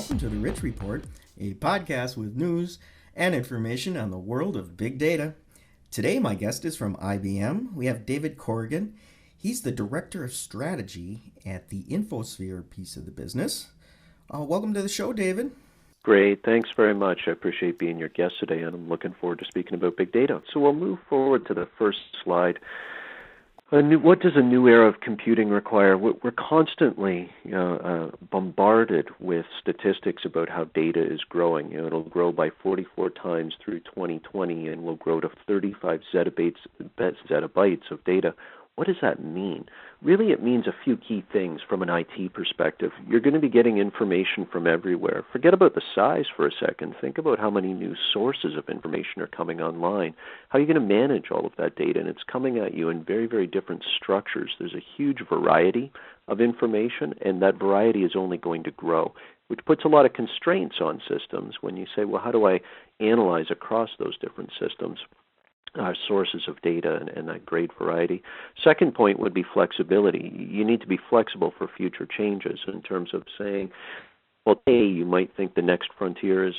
welcome to the Rich Report, a podcast with news and information on the world of big data. Today, my guest is from IBM. We have David Corrigan. He's the Director of Strategy at the InfoSphere piece of the business. Welcome to the show, David. Great. Thanks very much. I appreciate being your guest today, and I'm looking forward to speaking about big data. So we'll move forward to the first slide. What does a new era of computing require? We're constantly bombarded with statistics about how data is growing. It'll grow by 44 times through 2020, and will grow to 35 zettabytes of data. What does that mean? Really, it means a few key things from an IT perspective. You're going to be getting information from everywhere. Forget about the size for a second. Think about how many new sources of information are coming online. How are you going to manage all of that data? And it's coming at you in very, very different structures. There's a huge variety of information, and that variety is only going to grow, which puts a lot of constraints on systems when you say, well, how do I analyze across those different systems? Sources of data and that great variety. Second point would be flexibility. You need to be flexible for future changes in terms of saying, well, you might think the next frontier is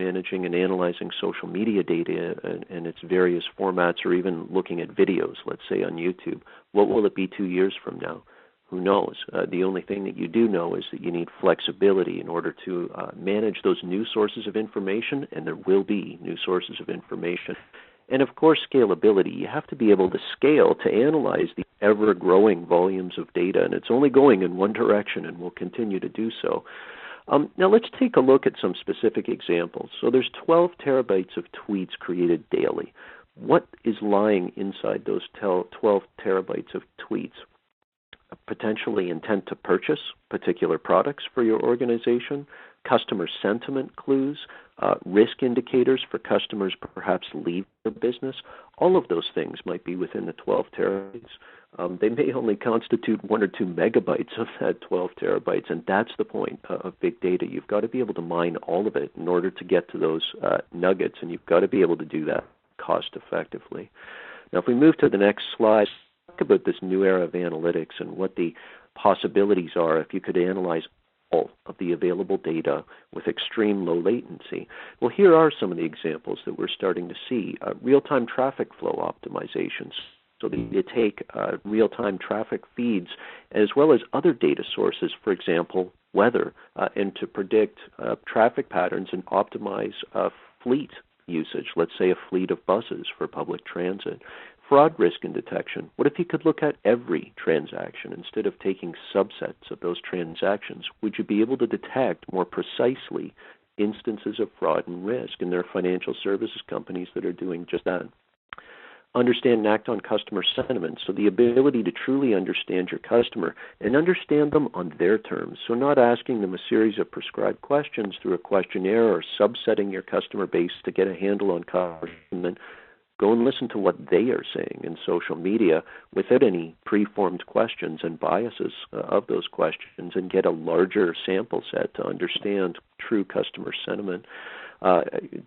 managing and analyzing social media data and its various formats, or even looking at videos, let's say on YouTube. What will it be 2 years from now? Who knows? The only thing that you do know is that you need flexibility in order to manage those new sources of information, and there will be new sources of information. And of course, scalability. You have to be able to scale to analyze the ever-growing volumes of data, and it's only going in one direction and will continue to do so. Now let's take a look at some specific examples. So there's 12 terabytes of tweets created daily. What is lying inside those 12 terabytes of tweets? Potentially intent to purchase particular products for your organization, customer sentiment clues, risk indicators for customers perhaps leave their business. All of those things might be within the 12 terabytes. They may only constitute 1 or 2 megabytes of that 12 terabytes, and that's the point of big data. You've got to be able to mine all of it in order to get to those nuggets, and you've got to be able to do that cost effectively. Now, if we move to the next slide, talk about this new era of analytics and what the possibilities are if you could analyze all of the available data with extreme low latency. Well, here are some of the examples that we're starting to see. Real-time traffic flow optimizations. So that you take real-time traffic feeds as well as other data sources, for example, weather, and to predict traffic patterns and optimize fleet usage, let's say a fleet of buses for public transit. Fraud risk and detection. What if you could look at every transaction instead of taking subsets of those transactions? Would you be able to detect more precisely instances of fraud and risk? And there are financial services companies that are doing just that. Understand and act on customer sentiment. So the ability to truly understand your customer and understand them on their terms. So not asking them a series of prescribed questions through a questionnaire or subsetting your customer base to get a handle on customer sentiment. Go and listen to what they are saying in social media without any preformed questions and biases of those questions, and get a larger sample set to understand true customer sentiment.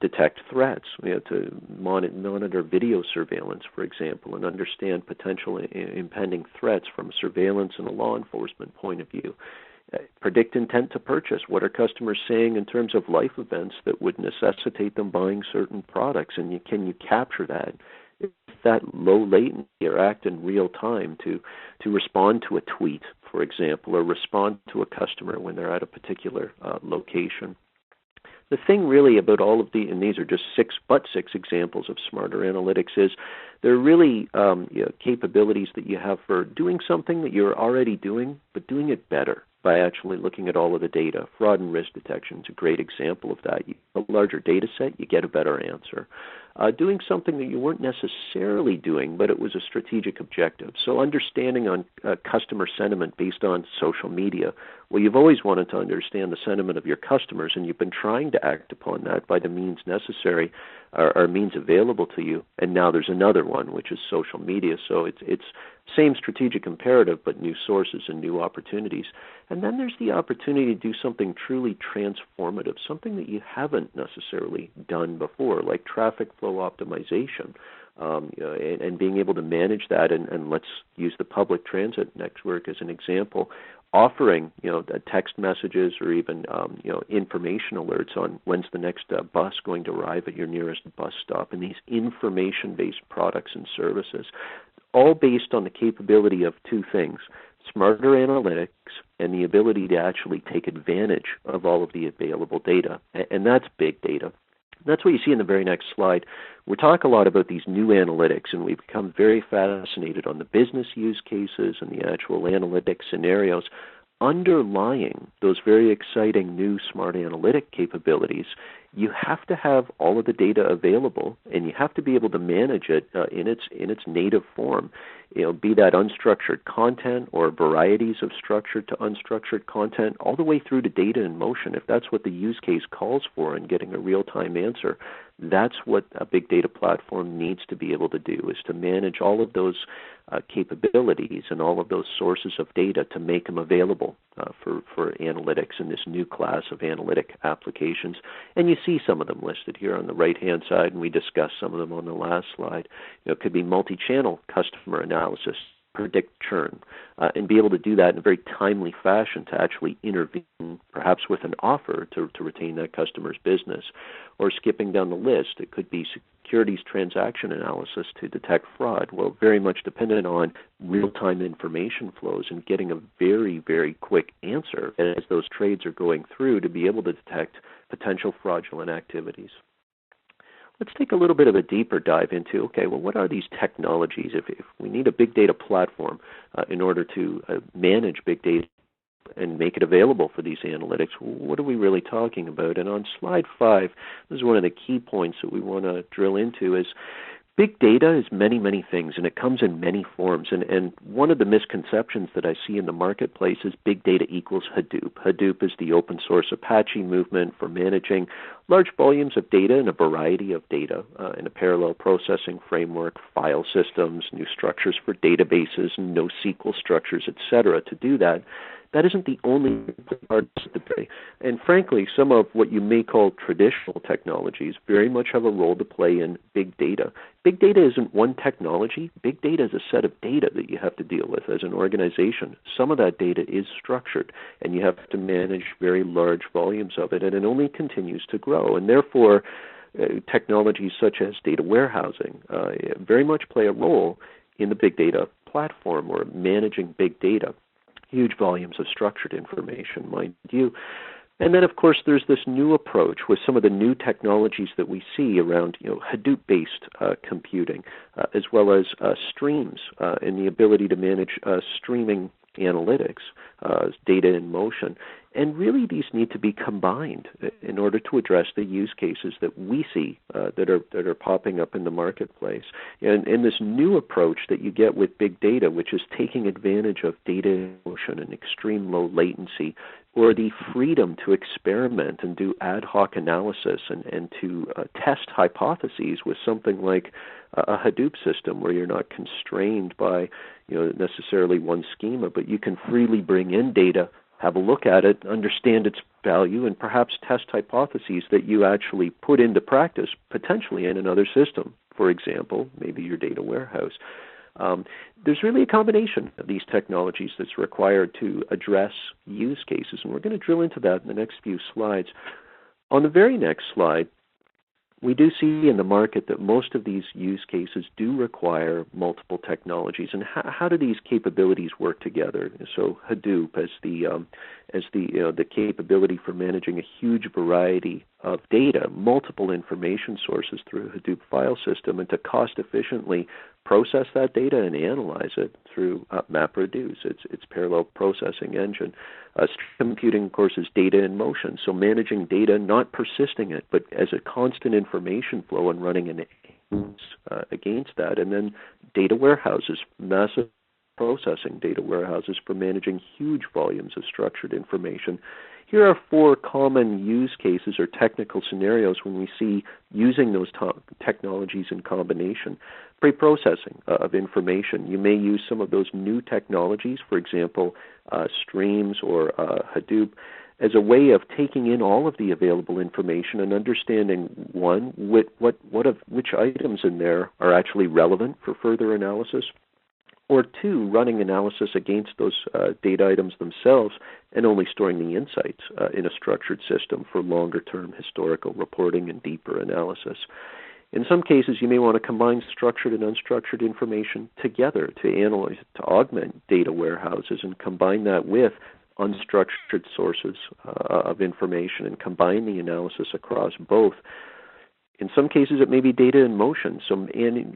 Detect threats. We have to monitor video surveillance, for example, and understand potential impending threats from a surveillance and a law enforcement point of view. Predict intent to purchase. What are customers saying in terms of life events that would necessitate them buying certain products? And can you capture that? It's that low latency or act in real time to respond to a tweet, for example, or respond to a customer when they're at a particular location. The thing really about all of and these are just six examples of smarter analytics, is there are really capabilities that you have for doing something that you're already doing, but doing it better by actually looking at all of the data. Fraud and risk detection is a great example of that. You have a larger data set, you get a better answer. Doing something that you weren't necessarily doing, but it was a strategic objective. So understanding on customer sentiment based on social media. Well, you've always wanted to understand the sentiment of your customers, and you've been trying to act upon that by the means necessary or means available to you. And now there's another one, which is social media. So it's same strategic imperative, but new sources and new opportunities. And then there's the opportunity to do something truly transformative, something that you haven't necessarily done before, like traffic flow optimization. and being able to manage that. And let's use the public transit network as an example, offering the text messages or even information alerts on when's the next bus going to arrive at your nearest bus stop, and these information-based products and services, all based on the capability of two things: smarter analytics and the ability to actually take advantage of all of the available data. And that's big data. That's what you see in the very next slide. We talk a lot about these new analytics, and we've become very fascinated on the business use cases and the actual analytic scenarios. Underlying those very exciting new smart analytic capabilities, you have to have all of the data available, and you have to be able to manage it in its native form. Be that unstructured content or varieties of structured to unstructured content, all the way through to data in motion. If that's what the use case calls for and getting a real-time answer, that's what a big data platform needs to be able to do, is to manage all of those capabilities and all of those sources of data to make them available for analytics in this new class of analytic applications. And you see some of them listed here on the right-hand side, and we discussed some of them on the last slide. It could be multi-channel customer analysis, predict churn, and be able to do that in a very timely fashion to actually intervene, perhaps with an offer to retain that customer's business. Or skipping down the list, it could be securities transaction analysis to detect fraud. Well, very much dependent on real-time information flows and getting a very, very quick answer as those trades are going through to be able to detect potential fraudulent activities. Let's take a little bit of a deeper dive into, okay, well, what are these technologies? If we need a big data platform in order to manage big data and make it available for these analytics, what are we really talking about? And on slide 5, this is one of the key points that we want to drill into, is big data is many, many things, and it comes in many forms. And one of the misconceptions that I see in the marketplace is big data equals Hadoop. Hadoop is the open source Apache movement for managing large volumes of data and a variety of data in a parallel processing framework, file systems, new structures for databases, NoSQL structures, etc. To do that, that isn't the only part of the day. And frankly, some of what you may call traditional technologies very much have a role to play in big data. Big data isn't one technology. Big data is a set of data that you have to deal with as an organization. Some of that data is structured, and you have to manage very large volumes of it, and it only continues to grow. And therefore, technologies such as data warehousing very much play a role in the big data platform or managing big data. Huge volumes of structured information, mind you. And then, of course, there's this new approach with some of the new technologies that we see around Hadoop-based computing, as well as streams and the ability to manage streaming analytics, data in motion. And really, these need to be combined in order to address the use cases that we see that are popping up in the marketplace. And this new approach that you get with big data, which is taking advantage of data in motion and extreme low latency, or the freedom to experiment and do ad hoc analysis and to test hypotheses with something like a Hadoop system, where you're not constrained by necessarily one schema, but you can freely bring in data, have a look at it, understand its value, and perhaps test hypotheses that you actually put into practice, potentially in another system. For example, maybe your data warehouse. There's really a combination of these technologies that's required to address use cases, and we're going to drill into that in the next few slides. On the very next slide, we do see in the market that most of these use cases do require multiple technologies. And how do these capabilities work together? So Hadoop as the capability for managing a huge variety of data, multiple information sources through a Hadoop file system, and to cost efficiently process that data and analyze it through MapReduce, its parallel processing engine. Computing, of course, is data in motion, so managing data, not persisting it, but as a constant information flow and running an against that. And then data warehouses, massive processing data warehouses for managing huge volumes of structured information. Here are 4 common use cases or technical scenarios when we see using those technologies in combination. Pre-processing of information. You may use some of those new technologies, for example, streams or Hadoop, as a way of taking in all of the available information and understanding, one, which items in there are actually relevant for further analysis, or two, running analysis against those data items themselves and only storing the insights in a structured system for longer-term historical reporting and deeper analysis. In some cases, you may want to combine structured and unstructured information together to analyze, to augment data warehouses and combine that with unstructured sources of information and combine the analysis across both. In some cases, it may be data in motion, so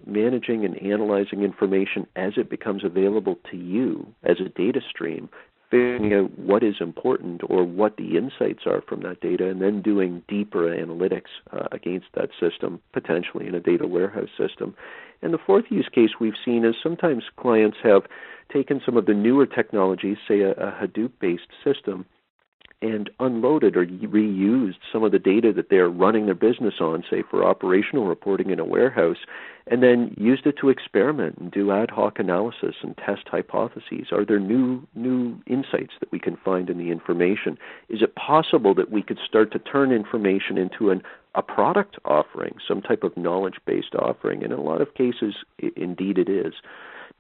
managing and analyzing information as it becomes available to you as a data stream, figuring out what is important or what the insights are from that data, and then doing deeper analytics against that system, potentially in a data warehouse system. And the fourth use case we've seen is sometimes clients have taken some of the newer technologies, say a Hadoop-based system, and unloaded or reused some of the data that they're running their business on, say for operational reporting in a warehouse, and then used it to experiment and do ad hoc analysis and test hypotheses. Are there new insights that we can find in the information? Is it possible that we could start to turn information into a product offering, some type of knowledge-based offering? And in a lot of cases, indeed it is.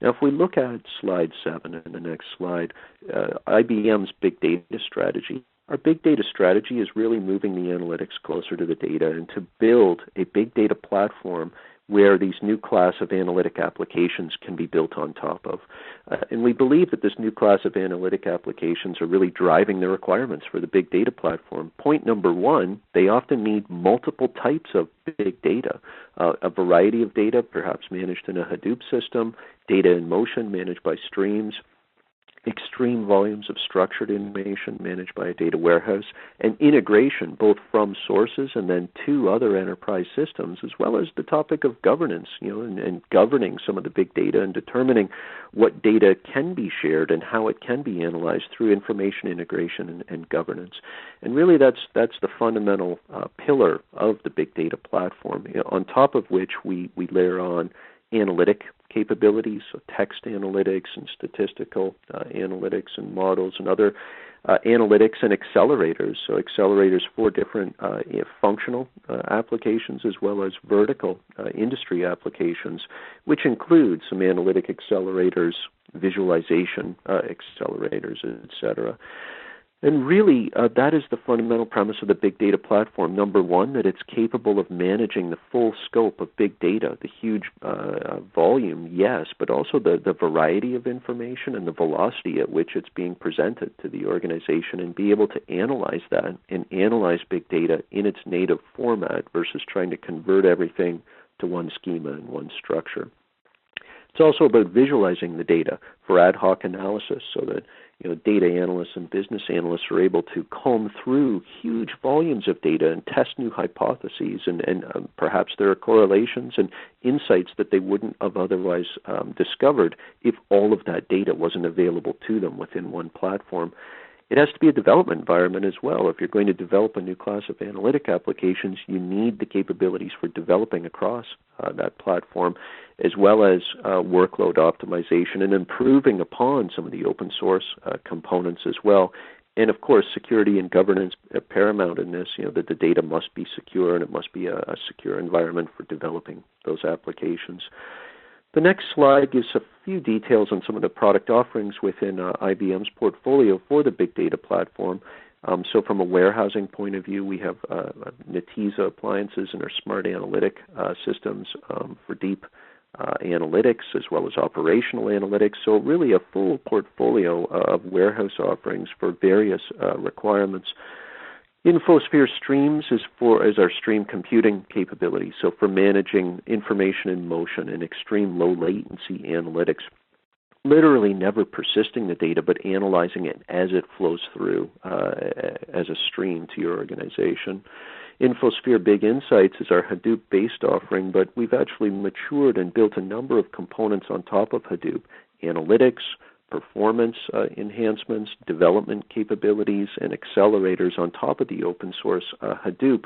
Now, if we look at slide 7 in the next slide, IBM's big data strategy, our big data strategy is really moving the analytics closer to the data and to build a big data platform where these new class of analytic applications can be built on top of. And we believe that this new class of analytic applications are really driving the requirements for the big data platform. Point number one, they often need multiple types of big data, a variety of data, perhaps managed in a Hadoop system, data in motion managed by streams, extreme volumes of structured information managed by a data warehouse, and integration both from sources and then to other enterprise systems, as well as the topic of governance, and governing some of the big data and determining what data can be shared and how it can be analyzed through information integration and governance. And really that's the fundamental pillar of the big data platform, on top of which we layer on analytic capabilities, so text analytics and statistical analytics and models and other analytics and accelerators. So accelerators for different functional applications as well as vertical industry applications, which include some analytic accelerators, visualization accelerators, etc. And really, that is the fundamental premise of the big data platform. Number one, that it's capable of managing the full scope of big data, the huge volume, yes, but also the variety of information and the velocity at which it's being presented to the organization, and be able to analyze that and analyze big data in its native format versus trying to convert everything to one schema and one structure. It's also about visualizing the data for ad hoc analysis so that data analysts and business analysts are able to comb through huge volumes of data and test new hypotheses, and perhaps there are correlations and insights that they wouldn't have otherwise discovered if all of that data wasn't available to them within one platform. It has to be a development environment as well. If you're going to develop a new class of analytic applications, you need the capabilities for developing across that platform, as well as workload optimization and improving upon some of the open source components as well. And of course, security and governance are paramount in this, that the data must be secure and it must be a secure environment for developing those applications. The next slide gives a few details on some of the product offerings within IBM's portfolio for the big data platform. So from a warehousing point of view, we have Netezza appliances and our smart analytic systems for deep analytics as well as operational analytics. So really a full portfolio of warehouse offerings for various requirements. InfoSphere Streams is our stream computing capability, so for managing information in motion and extreme low latency analytics, literally never persisting the data but analyzing it as it flows through as a stream to your organization. InfoSphere Big Insights is our Hadoop-based offering, but we've actually matured and built a number of components on top of Hadoop: analytics, performance enhancements, development capabilities, and accelerators on top of the open source Hadoop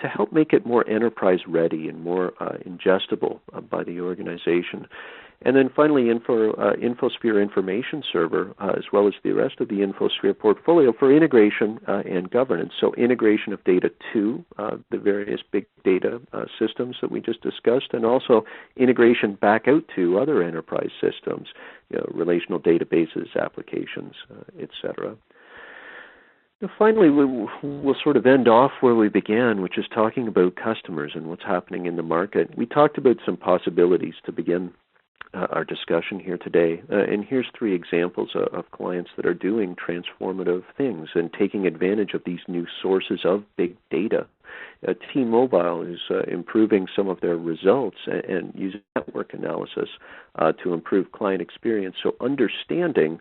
to help make it more enterprise ready and more ingestible by the organization. And then finally, InfoSphere Information Server, as well as the rest of the InfoSphere portfolio for integration and governance. So integration of data to the various big data systems that we just discussed, and also integration back out to other enterprise systems, relational databases, applications, etc. Finally, we'll sort of end off where we began, which is talking about customers and what's happening in the market. We talked about some possibilities to begin our discussion here today. And here's 3 examples of clients that are doing transformative things and taking advantage of these new sources of big data. T-Mobile is improving some of their results and using network analysis to improve client experience. So understanding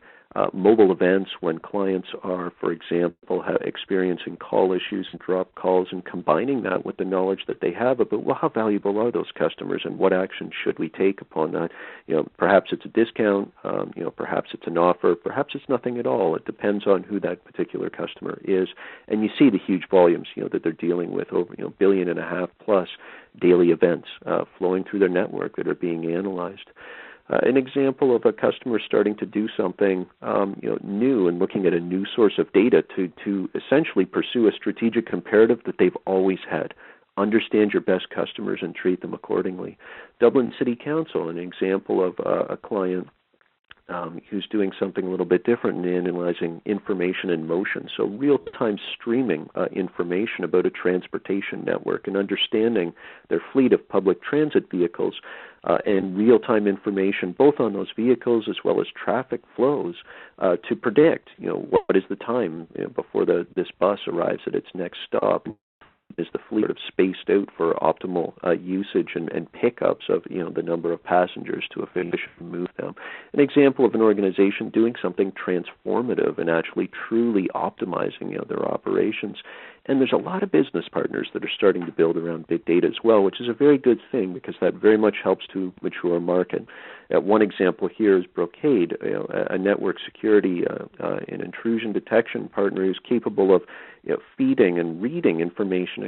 mobile events when clients are, for example, experiencing call issues and drop calls, and combining that with the knowledge that they have about, well, how valuable are those customers and what action should we take upon that? Perhaps it's a discount, perhaps it's an offer, perhaps it's nothing at all. It depends on who that particular customer is. And you see the huge volumes, that they're dealing with, over, 1.5 billion plus daily events flowing through their network that are being analyzed. An example of a customer starting to do something new and looking at a new source of data to essentially pursue a strategic imperative that they've always had. Understand your best customers and treat them accordingly. Dublin City Council, an example of a client who's doing something a little bit different in analyzing information in motion. So real-time streaming information about a transportation network and understanding their fleet of public transit vehicles and real-time information both on those vehicles as well as traffic flows to predict, what is the time before this bus arrives at its next stop. Is the fleet sort of spaced out for optimal usage and pickups of the number of passengers to efficiently move them? An example of an organization doing something transformative and actually truly optimizing their operations. And there's a lot of business partners that are starting to build around big data as well, which is a very good thing because that very much helps to mature a market. One example here is Brocade, a network security and intrusion detection partner who's capable of feeding and reading information,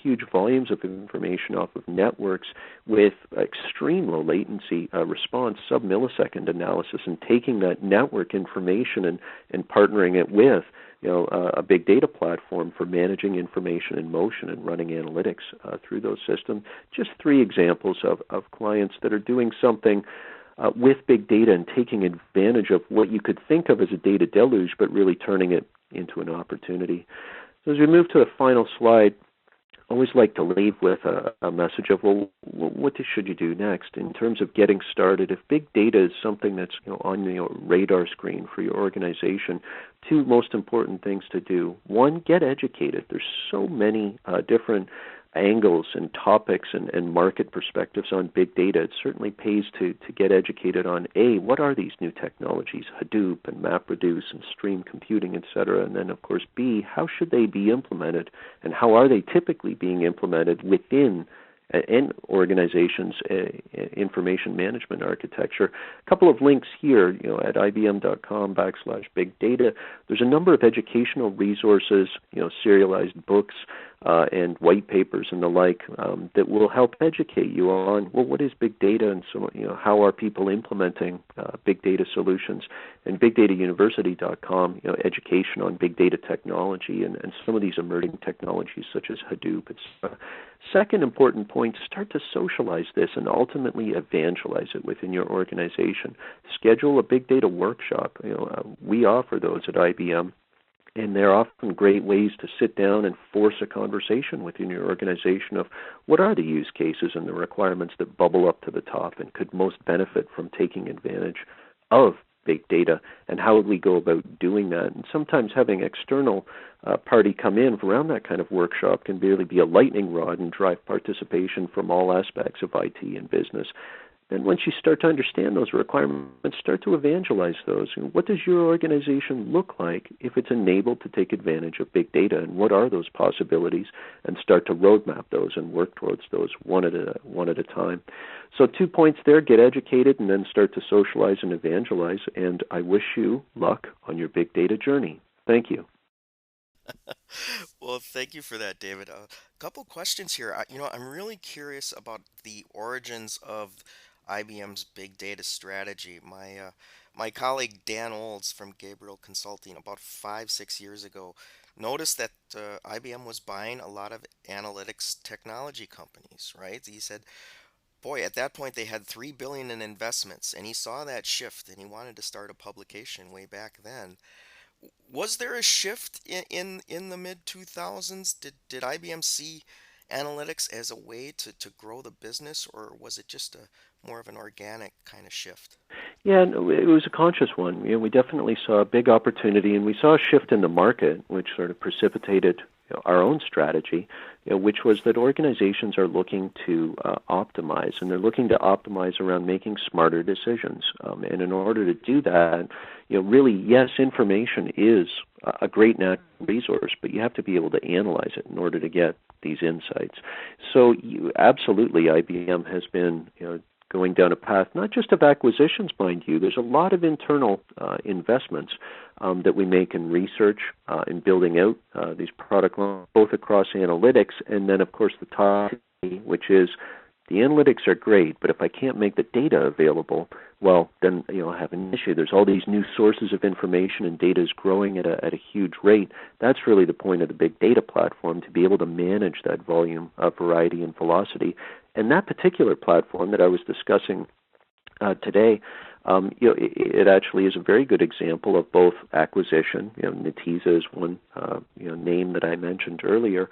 huge volumes of information off of networks with extreme low latency response, sub-millisecond analysis, and taking that network information and partnering it with a big data platform for managing information in motion and running analytics through those systems. Just 3 examples of clients that are doing something with big data and taking advantage of what you could think of as a data deluge, but really turning it into an opportunity. So as we move to the final slide, I always like to leave with a message of, well, what should you do next in terms of getting started? If big data is something that's on your radar screen for your organization, 2 most important things to do. 1, get educated. There's so many different angles and topics and market perspectives on big data. It certainly pays to get educated on, A, what are these new technologies, Hadoop and MapReduce and stream computing, et cetera, and then, of course, B, how should they be implemented and how are they typically being implemented within an organization's information management architecture. A couple of links here, at ibm.com/big data. There's a number of educational resources, serialized books and white papers and the like that will help educate you on, well, what is big data and so, how are people implementing big data solutions. And bigdatauniversity.com, education on big data technology and some of these emerging technologies such as Hadoop, etc. Second important point, start to socialize this and ultimately evangelize it within your organization. Schedule a big data workshop. We offer those at IBM. And they're often great ways to sit down and force a conversation within your organization of what are the use cases and the requirements that bubble up to the top and could most benefit from taking advantage of big data, and how would we go about doing that? And sometimes having external party come in around that kind of workshop can really be a lightning rod and drive participation from all aspects of IT and business. Then once you start to understand those requirements, start to evangelize those. What does your organization look like if it's enabled to take advantage of big data, and what are those possibilities? And start to roadmap those and work towards those one at a time. So 2 points there, get educated and then start to socialize and evangelize. And I wish you luck on your big data journey. Thank you. Well, thank you for that, David. A couple questions here. I'm really curious about the origins of IBM's big data strategy. My colleague Dan Olds from Gabriel Consulting about 5, 6 years ago noticed that IBM was buying a lot of analytics technology companies, right? He said, boy, at that point they had 3 billion in investments, and he saw that shift, and he wanted to start a publication way back then. Was there a shift in the mid 2000s? Did IBM see analytics as a way to grow the business, or was it just a more of an organic kind of shift? Yeah, no, it was a conscious one. We definitely saw a big opportunity, and we saw a shift in the market, which sort of precipitated our own strategy, which was that organizations are looking to optimize, and they're looking to optimize around making smarter decisions. And in order to do that, really, yes, information is a great natural resource, but you have to be able to analyze it in order to get these insights. So, absolutely, IBM has been, going down a path, not just of acquisitions, mind you. There's a lot of internal investments that we make in research, in building out these product lines, both across analytics and then, of course, the top, which is the analytics are great, but if I can't make the data available, well, then I have an issue. There's all these new sources of information, and data is growing at a huge rate. That's really the point of the big data platform, to be able to manage that volume, variety, and velocity. And that particular platform that I was discussing today, it actually is a very good example of both acquisition. Netezza is one name that I mentioned earlier,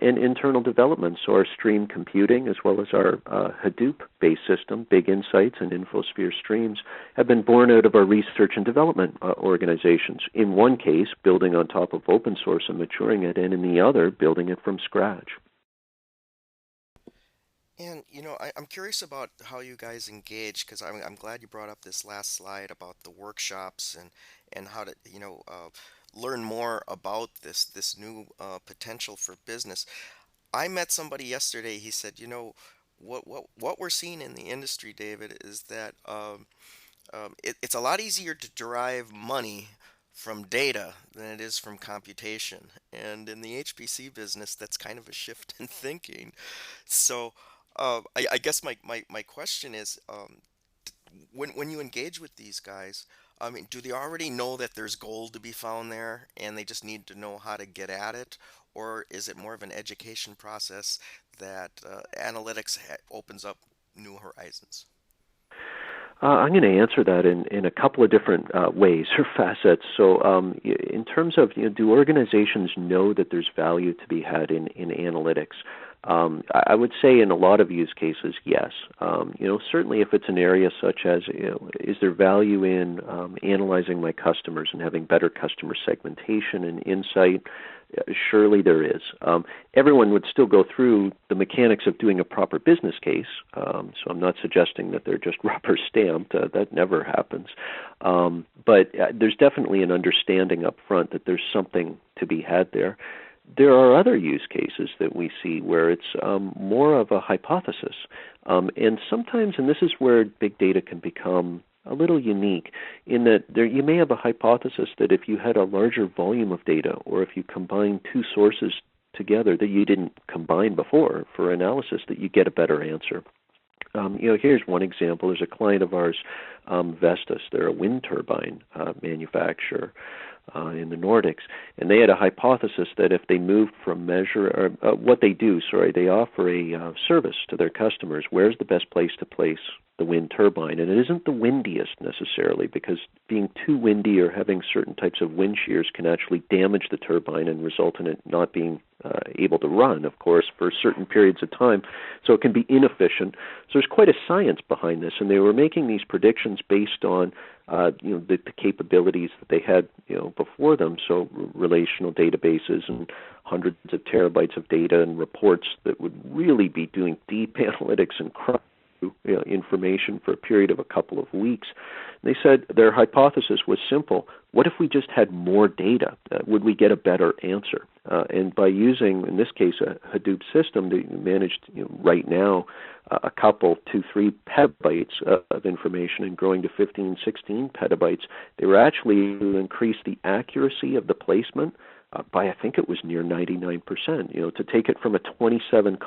and internal development. So our stream computing, as well as our Hadoop-based system, Big Insights and InfoSphere Streams, have been born out of our research and development organizations. In one case, building on top of open source and maturing it, and in the other, building it from scratch. And I'm curious about how you guys engage, because I'm glad you brought up this last slide about the workshops and how to learn more about this new potential for business. I met somebody yesterday. He said, what we're seeing in the industry, David, is that it's a lot easier to derive money from data than it is from computation. And in the HPC business, that's kind of a shift in thinking. So I guess my question is, when you engage with these guys, I mean, do they already know that there's gold to be found there and they just need to know how to get at it? Or is it more of an education process that analytics opens up new horizons? I'm going to answer that in a couple of different ways or facets. So in terms of, do organizations know that there's value to be had in analytics? I would say in a lot of use cases, yes. Certainly if it's an area such as, is there value in analyzing my customers and having better customer segmentation and insight? Surely there is. Everyone would still go through the mechanics of doing a proper business case. So I'm not suggesting that they're just rubber stamped. That never happens. But there's definitely an understanding up front that there's something to be had there. There are other use cases that we see where it's more of a hypothesis. And sometimes, and this is where big data can become a little unique, in that you may have a hypothesis that if you had a larger volume of data, or if you combine two sources together that you didn't combine before for analysis, that you get a better answer. Here's one example. There's a client of ours, Vestas. They're a wind turbine manufacturer in the Nordics, and they had a hypothesis that if they moved from they offer a service to their customers. Where's the best place to place the wind turbine? And it isn't the windiest necessarily, because being too windy or having certain types of wind shears can actually damage the turbine and result in it not being able to run, of course, for certain periods of time. So it can be inefficient. So there's quite a science behind this, and they were making these predictions based on the capabilities that they had before them. So relational databases and hundreds of terabytes of data and reports that would really be doing deep analytics and information for a period of a couple of weeks. They said their hypothesis was simple. What if we just had more data? Would we get a better answer? And by using, in this case, a Hadoop system, they managed right now a couple, 2-3 petabytes of information, and growing to 15-16 petabytes. They were actually able to increase the accuracy of the placement by, I think it was near 99%. To take it from a 27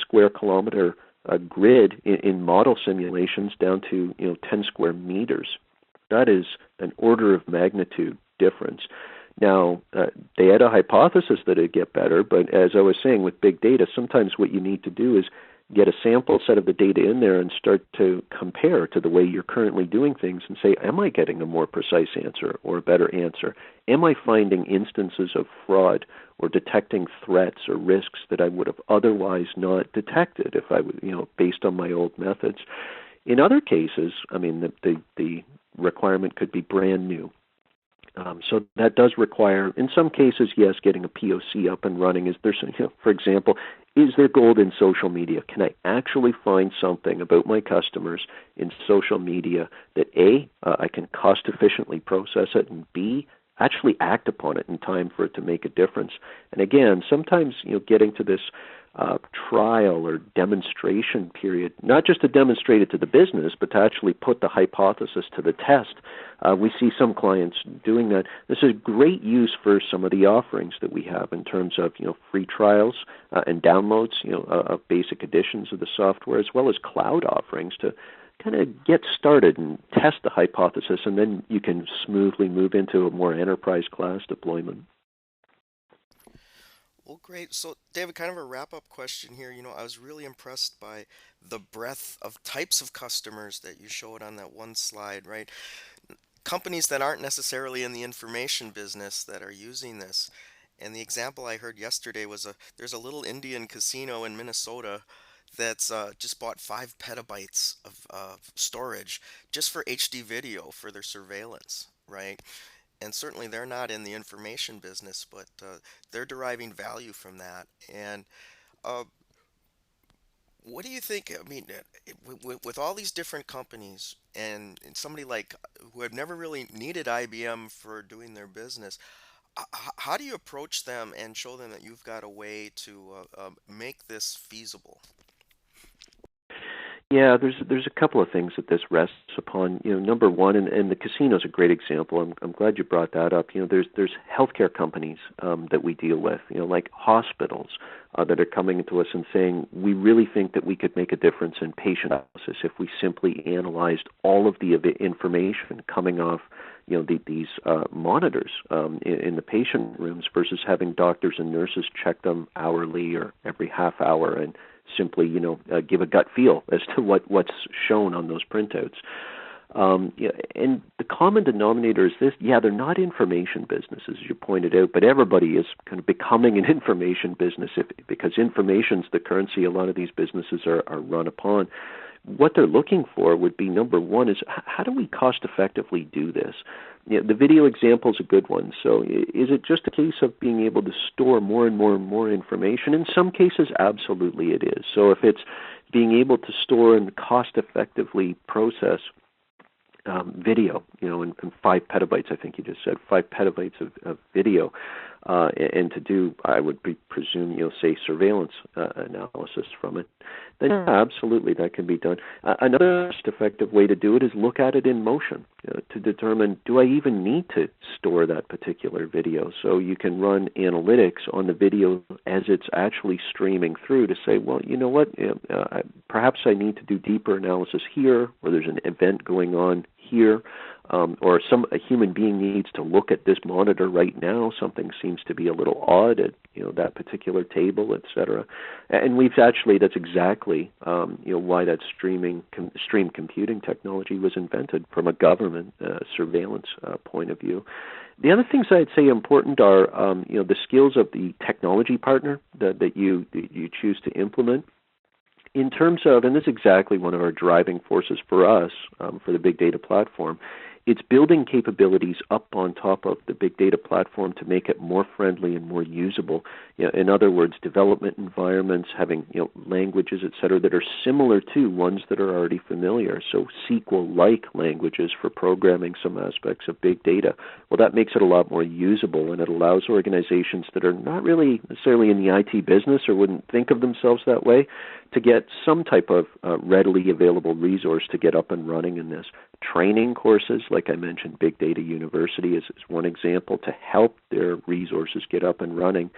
square kilometer a grid in model simulations down to 10 square meters. That is an order of magnitude difference. Now, they had a hypothesis that it'd get better, but as I was saying with big data, sometimes what you need to do is get a sample set of the data in there and start to compare to the way you're currently doing things and say, am I getting a more precise answer or a better answer? Am I finding instances of fraud or detecting threats or risks that I would have otherwise not detected if I would, based on my old methods? In other cases, I mean, the requirement could be brand new. So that does require, in some cases, yes, getting a POC up and running. Is there, for example, is there gold in social media? Can I actually find something about my customers in social media that A, I can cost efficiently process it, and B, actually act upon it in time for it to make a difference? And again, sometimes getting to this trial or demonstration period, not just to demonstrate it to the business, but to actually put the hypothesis to the test. We see some clients doing that. This is great use for some of the offerings that we have in terms of free trials and downloads of basic editions of the software, as well as cloud offerings to kind of get started and test the hypothesis, and then you can smoothly move into a more enterprise class deployment. Well, great. So, David, kind of a wrap-up question here. I was really impressed by the breadth of types of customers that you showed on that one slide, right? Companies that aren't necessarily in the information business that are using this. And the example I heard yesterday was there's a little Indian casino in Minnesota that's just bought 5 petabytes of storage just for HD video for their surveillance, right? And certainly they're not in the information business, but they're deriving value from that. And uh, what do you think? I mean, with all these different companies and somebody like who have never really needed IBM for doing their business, how do you approach them and show them that you've got a way to make this feasible? Yeah, there's a couple of things that this rests upon. Number one, and the casino is a great example. I'm glad you brought that up. There's healthcare companies that we deal with, like hospitals that are coming to us and saying, we really think that we could make a difference in patient analysis if we simply analyzed all of the information coming off these monitors in the patient rooms versus having doctors and nurses check them hourly or every half hour and simply, give a gut feel as to what's shown on those printouts. And the common denominator is this: they're not information businesses, as you pointed out, but everybody is kind of becoming an information business because information's the currency a lot of these businesses are run upon. What they're looking for would be, number one, is how do we cost effectively do this? The video example is a good one. So is it just a case of being able to store more and more and more information? In some cases, absolutely it is. So if it's being able to store and cost effectively process video, in 5 petabytes, I think you just said, 5 petabytes of video, and to do, I would presume, say, surveillance analysis from it, then absolutely that can be done. Another effective way to do it is look at it in motion to determine, do I even need to store that particular video? So you can run analytics on the video as it's actually streaming through to say, well, you know what, perhaps I need to do deeper analysis here, or there's an event going on here, or a human being needs to look at this monitor right now. Something seems to be a little odd at that particular table, etc. And that's exactly why that stream computing technology was invented from a government surveillance point of view. The other things I'd say important are the skills of the technology partner that you choose to implement. In terms of, and this is exactly one of our driving forces for us, for the big data platform, it's building capabilities up on top of the big data platform to make it more friendly and more usable. In other words, development environments, having languages, et cetera, that are similar to ones that are already familiar. So SQL-like languages for programming some aspects of big data. Well, that makes it a lot more usable, and it allows organizations that are not really necessarily in the IT business or wouldn't think of themselves that way to get some type of readily available resource to get up and running in this. Training courses, like I mentioned, Big Data University is one example to help their resources get up and running.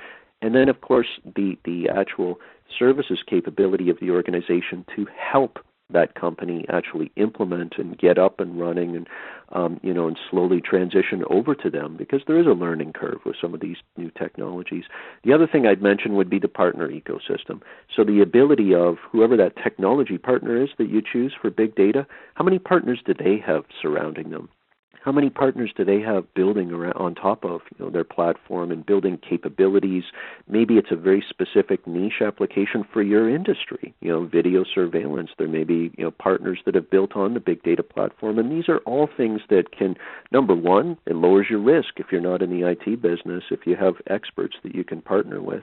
And then, of course, the actual services capability of the organization to help that company actually implement and get up and running and and slowly transition over to them, because there is a learning curve with some of these new technologies. The other thing I'd mention would be the partner ecosystem. So the ability of whoever that technology partner is that you choose for big data, how many partners do they have surrounding them? How many partners do they have building around on top of their platform and building capabilities? Maybe it's a very specific niche application for your industry. Video surveillance. There may be partners that have built on the big data platform, and these are all things that can. Number one, it lowers your risk if you're not in the IT business. If you have experts that you can partner with.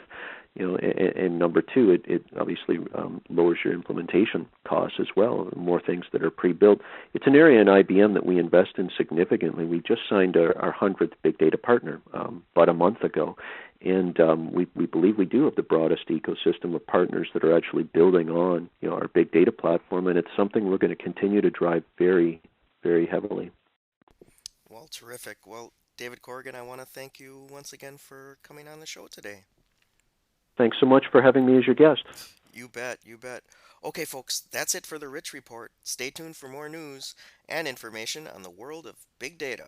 And number two, it obviously lowers your implementation costs as well. More things that are pre-built. It's an area in IBM that we invest in significantly. We just signed our 100th big data partner about a month ago, and we believe we do have the broadest ecosystem of partners that are actually building on our big data platform, and it's something we're going to continue to drive very, very heavily. Well, terrific. Well, David Corrigan, I want to thank you once again for coming on the show today. Thanks so much for having me as your guest. You bet, you bet. Okay, folks, that's it for the Rich Report. Stay tuned for more news and information on the world of big data.